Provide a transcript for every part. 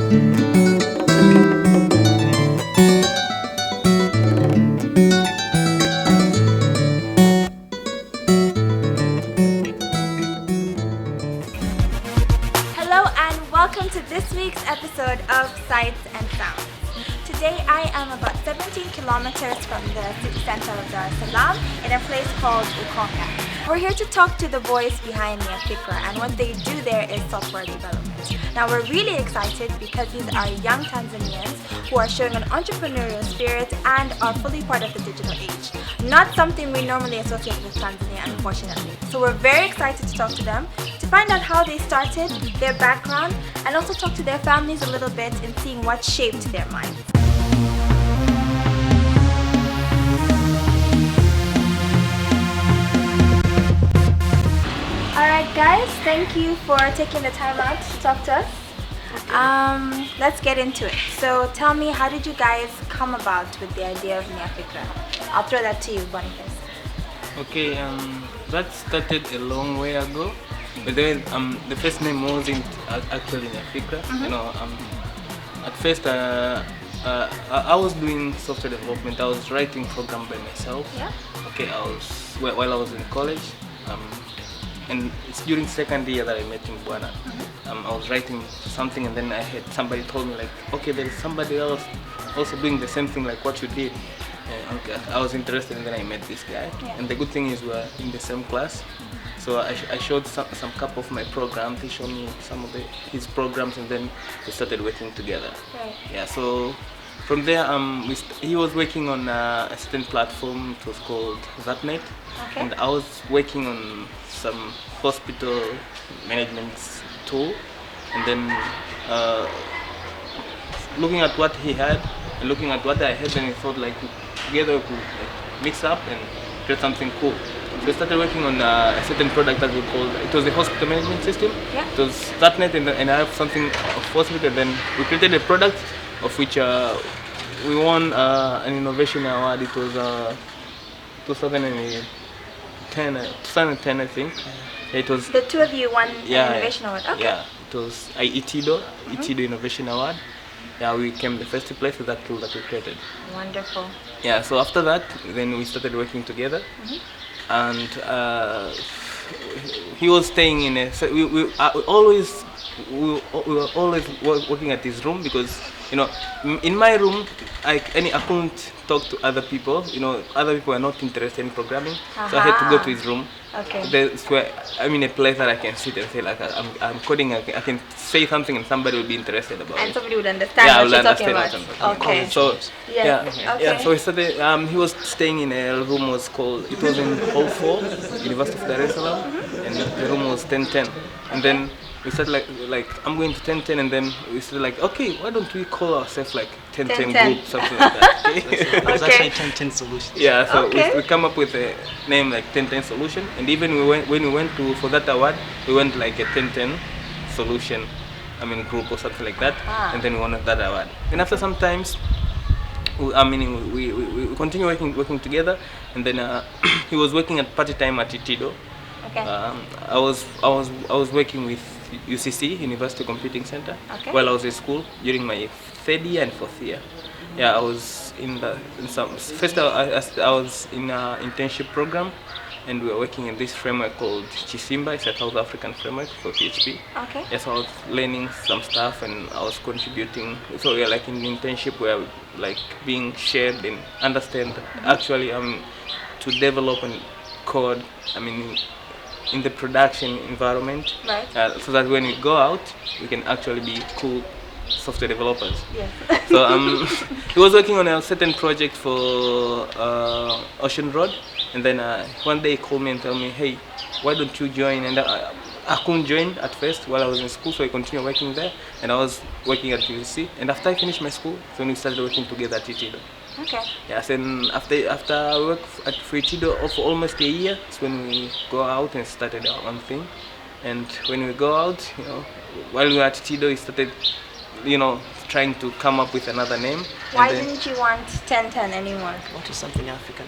Hello and welcome to this week's episode of Sights and Sounds. Today I am about 17 kilometers from the city center of Dar es Salaam in a place called Ukonga. We're here to talk to the boys behind niafikra, and what they do there is software development. Now we're really excited because these are young Tanzanians who are showing an entrepreneurial spirit and are fully part of the digital age. Not something we normally associate with Tanzania, unfortunately. So we're very excited to talk to them, to find out how they started, their background, and also talk to their families a little bit in seeing what shaped their minds. Alright guys, thank you for taking the time out to talk to us. Let's get into it. So tell me, how did you guys come about with the idea of niafikra? I'll throw that to you, Boniface. Okay, that started a long way ago. But then the first name wasn't actually niafikra. Mm-hmm. You know, at first I was doing software development. I was writing program by myself. Yeah. Okay, while I was in college. And it's during second year that I met in Buana. Mm-hmm. I was writing something, and then I had somebody told me like, okay, there is somebody else also doing the same thing like what you did. Okay, I was interested, and then I met this guy. Yeah. And the good thing is we're in the same class. So I showed some couple of my programs. He showed me some of his programs, and then we started working together. Right. Yeah. So from there, he was working on a certain platform. It was called Zapnet. Okay. And I was working on some hospital management tool, and then looking at what he had and looking at what I had, and I thought like together we could like mix up and create something cool. So we started working on a certain product that we called, it was a hospital management system. Yeah. It was Startnet, and I have something of hospital, and then we created a product of which we won an innovation award. It was 2010, I think. It was The two of you won an innovation award. Okay. Yeah, it was IETIDO Innovation Award. Yeah, we came the first place with that tool that we created. Wonderful. Yeah, so after that, then we started working together, and he was staying in a. So we were always working at his room because, you know, in my room I couldn't talk to other people. You know, other people are not interested in programming, so I had to go to his room. Okay. That's where I'm in a place that I can sit and say like I'm coding. I can say something and somebody will be interested about And it. somebody would understand Yeah, what will you're talking understand about. what I'm talking Okay. about. So Yes. yeah, Okay. yeah. So we started. He was staying in a room was called. It was in Hall 4, University of Dar es Salaam, and the room was 1010. And then we started like I'm going to 1010, and then we started like, okay, why don't we call ourselves like 1010 group, something like that. It was actually 1010 Solutions. Yeah, so Okay. we come up with a name like 1010 Solution, and even when we went for that award, we went like a 1010 Solution, group or something like that, and then we won that award. And after some times, we continue working together, and then he was working at party time at ITIDO. Okay. I was working with UCC, University Computing Center, Okay. while I was in school during my third year and fourth year. Yeah, I was first I was in an internship program, and we were working in this framework called Chisimba. It's a South African framework for PHP. Okay. Yes, I was learning some stuff, and I was contributing. So we are like in the internship, where like being shared and understand actually to develop and code. In the production environment, Right. So that when we go out, we can actually be cool software developers. Yes. So he was working on a certain project for Ocean Road, and then one day he called me and told me, hey, why don't you join? And I couldn't join at first while I was in school, so I continued working there, and I was working at UCC. And after I finished my school, so we started working together at ITIDO. Okay. Yes, and after I worked at ITIDO for almost a year, it's when we go out and started our own thing. And when we go out, while we were at ITIDO, we started, trying to come up with another name. Why didn't you want 1010 anymore? I wanted something African.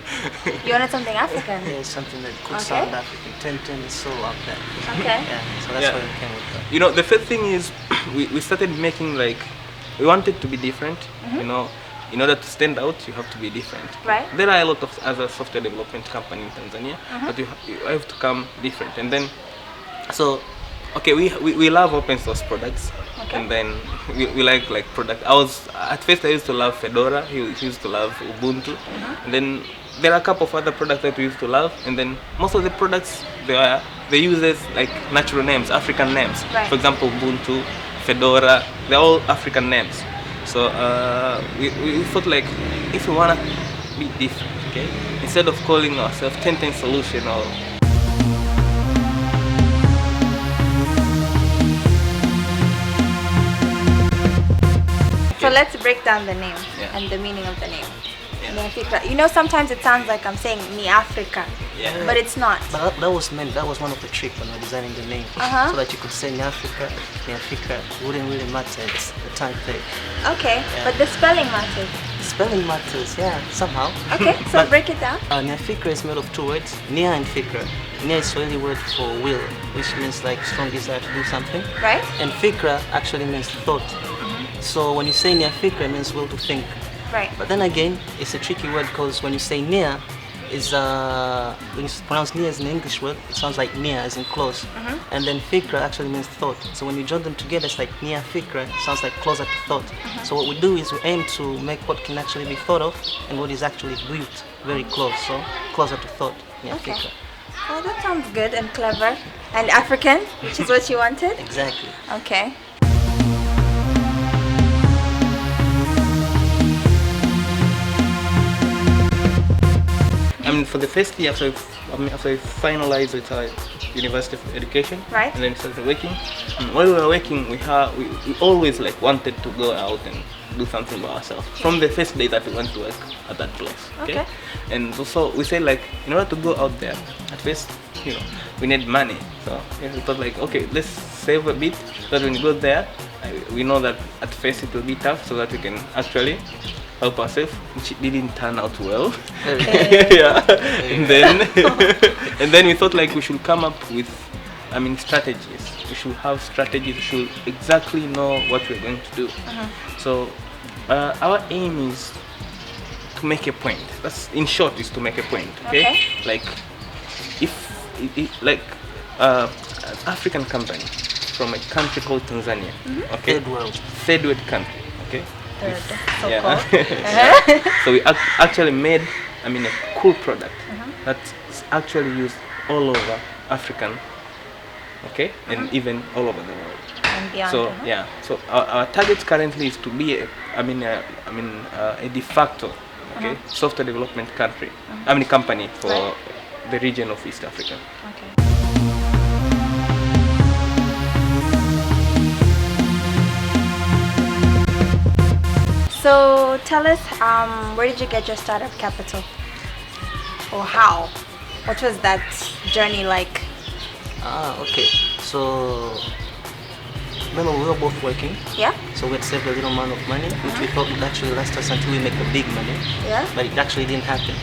You wanted something African? Yeah, something that could Okay. sound African. 1010 is so out there. Okay. Yeah, so that's Yeah. why we came with that. The first thing is we started making like we want it to be different. You know, in order to stand out, you have to be different. Right. There are a lot of other software development companies in Tanzania, but you have to come different. And then, so, okay, we love open source products. Okay. And then we like product. At first I used to love Fedora. He used to love Ubuntu. And then there are a couple of other products that we used to love. And then most of the products they use like natural names, African names. Right. For example, Ubuntu, Fedora, they're all African names. So we thought like if we wanna be different, okay, instead of calling ourselves 1010 Solution or So let's break down the name and the meaning of the name. Niafikra. You know, sometimes it sounds like I'm saying niafikra, but it's not. But that was one of the tricks when we were designing the name, so that you could say niafikra, niafikra. It wouldn't really matter. It's the tongue thing. Okay, but the spelling matters. Spelling matters, yeah, somehow. Okay, so break it down. Niafikra is made of two words, nia and fikra. Nia is Swahili word for will, which means like strong desire to do something. Right. And fikra actually means thought. So when you say niafikra, it means will to think. Right. But then again, it's a tricky word because when you say near, when you pronounce near as an English word, it sounds like near as in close. And then fikra actually means thought. So when you join them together, it's like near fikra, it sounds like closer to thought. So what we do is we aim to make what can actually be thought of and what is actually built very close. So closer to thought, near fikra. Well, that sounds good and clever and African, which is what you wanted. Exactly. Okay. I mean, for the first year after I finalized with our university of education, Right. and then started working. And while we were working, we always like wanted to go out and do something by ourselves. From the first day that we went to work at that place. Okay. And so we said like, in order to go out there, at first, you know, we need money. So we thought like, okay, let's save a bit so that when we go there, we know that at first it will be tough, so that we can actually help ourselves, which didn't turn out well. Yeah. And then we thought like we should come up with, strategies. We should have strategies. We should exactly know what we're going to do. So our aim is to make a point. That's in short is to make a point. Okay. Like if an African company from a country called Tanzania. Okay. Third world country. Okay. So we actually made, a cool product that's actually used all over African, okay, and even all over the world. And beyond. So so our target currently is to be a de facto, okay, software development country, company for the region of East Africa. Okay. So tell us, where did you get your startup capital? Or how? What was that journey like? Okay. So remember we were both working. Yeah. So we had saved a little amount of money, which we thought would actually last us until we make the big money. Yeah. But it actually didn't happen.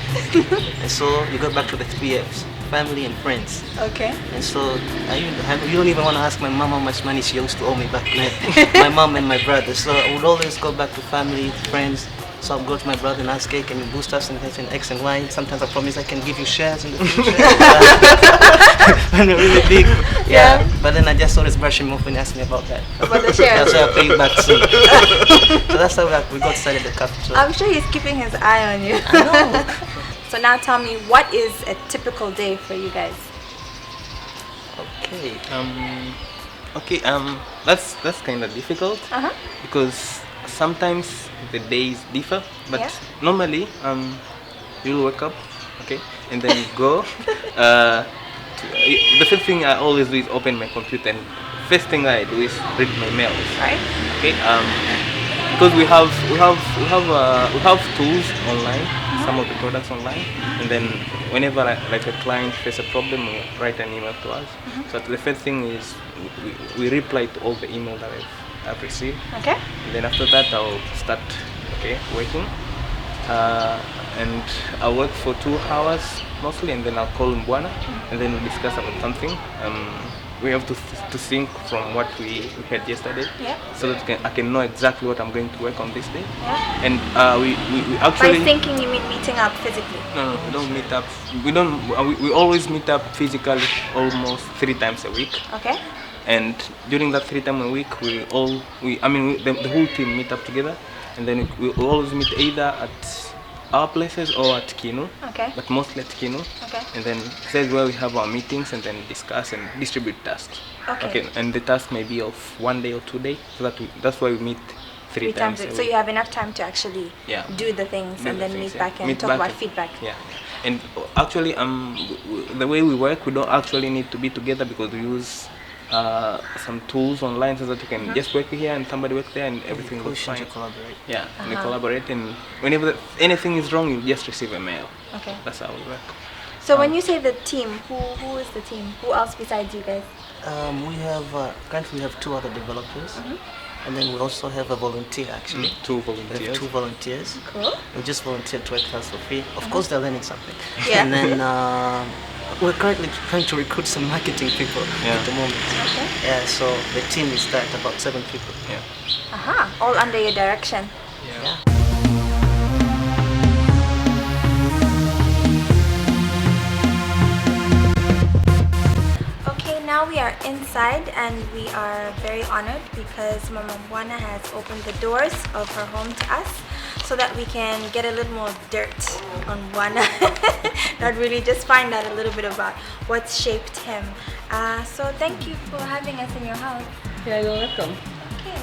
And so you got back to the 3 Fs: family and friends. Okay. And so you don't even want to ask my mom how much money she used to owe me back then. My mom and my brother. So I would always go back to family, friends. So I'll go to my brother and ask, hey, can you boost us in X and Y? Sometimes I promise I can give you shares in the future. When we're really big. Yeah. But then I just always brush him off when he asks me about that. About the shares. That's why I'll pay you back soon. So that's how we got started the capital. I'm sure he's keeping his eye on you. I know. So now tell me, what is a typical day for you guys? Okay. That's kind of difficult because sometimes the days differ, but normally you'll wake up, okay, and then you go. The first thing I always do is open my computer, and first thing I do is read my mails. Right. Okay. Because we have tools online, some of the products online, and then whenever like a client faces a problem, we write an email to us. So the first thing is we reply to all the email that I've received. Okay. And then after that I'll start working, and I'll work for 2 hours mostly, and then I'll call Mbwana, and then we discuss about something. we have to think from what we had yesterday, Yeah. so that I can know exactly what I'm going to work on this day. Yeah. And we actually. By thinking, you mean meeting up physically? No, we don't meet up. We always meet up physically almost 3 times a week. Okay. And during that 3 times a week, the whole team meet up together, and then we always meet either at our places or at Kino. Okay. But mostly at Kino. Okay. And then that's where we have our meetings and then discuss and distribute tasks. Okay. And the task may be of 1 day or 2 days, so that's why we meet 3 times a week. So you have enough time to actually Yeah. do the things Do and the then things, meet yeah. back and Meet talk back about and- feedback. Yeah, and actually, the way we work, we don't actually need to be together because we use some tools online so that you can just work here and somebody work there and everything goes Push fine. and you collaborate. Yeah, and we collaborate, and whenever anything is wrong, you just receive a mail. Okay. That's how we work. So when you say the team, who is the team? Who else besides you guys? We have currently we have 2 other developers, and then we also have a volunteer actually. 2 We have volunteers. 2 volunteers. Cool. We just volunteer to work for us for free. Of course, they're learning something. Yeah. And then we're currently trying to recruit some marketing people Yeah. at the moment. Okay. Yeah, so the team is that about 7 people. Yeah. Aha. All under your direction. Yeah. Okay, now we are inside and we are very honored because Mama Mwana has opened the doors of her home to us so that we can get a little more dirt on Mwana. Not really, just find out a little bit about what's shaped him. So thank you for having us in your house. Yeah, you're welcome. Okay.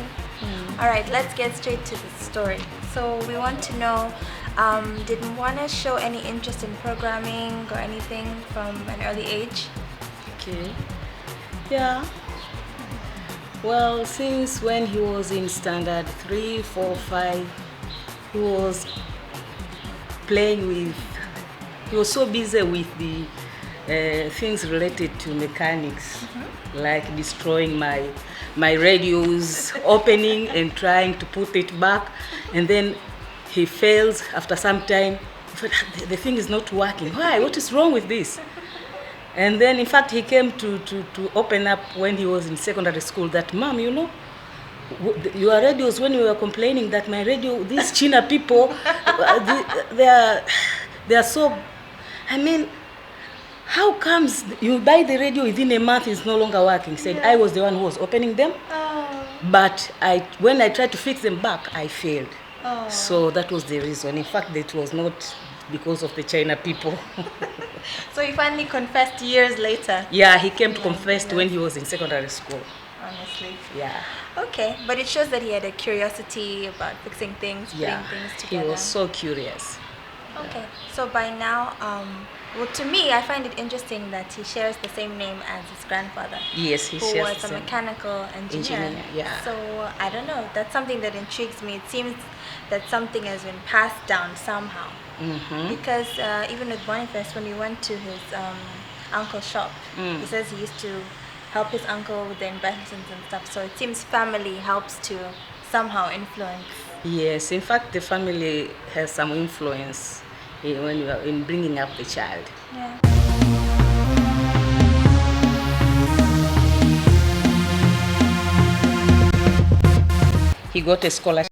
All right, let's get straight to the story. So we want to know, did Mwana show any interest in programming or anything from an early age? Okay. Yeah. Well, since when he was in standard 3, 4, 5, he was playing with, he was so busy with the things related to mechanics, like destroying my radios, opening and trying to put it back, and then he fails after some time. The thing is not working. Why? What is wrong with this? And then, in fact, he came to open up when he was in secondary school that, Mom, you know, your radios, when you were complaining that my radio, these China people, they are so, I mean, how comes you buy the radio within a month it's no longer working? He said, I was the one who was opening them, but when I tried to fix them back, I failed. So that was the reason. In fact, it was not because of the China people. So he finally confessed years later. Yeah, he came to confess when he was in secondary school. Honestly. Yeah. Okay, but it shows that he had a curiosity about fixing things, Yeah. putting things He together. was so curious. Okay, so by now, well, to me, I find it interesting that he shares the same name as his grandfather, Yes, he who shares was the a same. mechanical engineer. Engineer, yeah. So I don't know. That's something that intrigues me. It seems that something has been passed down somehow. Because even with Boniface, when we went to his uncle's shop, he says he used to help his uncle with the investments and stuff. So it seems family helps to somehow influence. Yes, in fact, the family has some influence when you are in bringing up the child. Yeah. He got a scholarship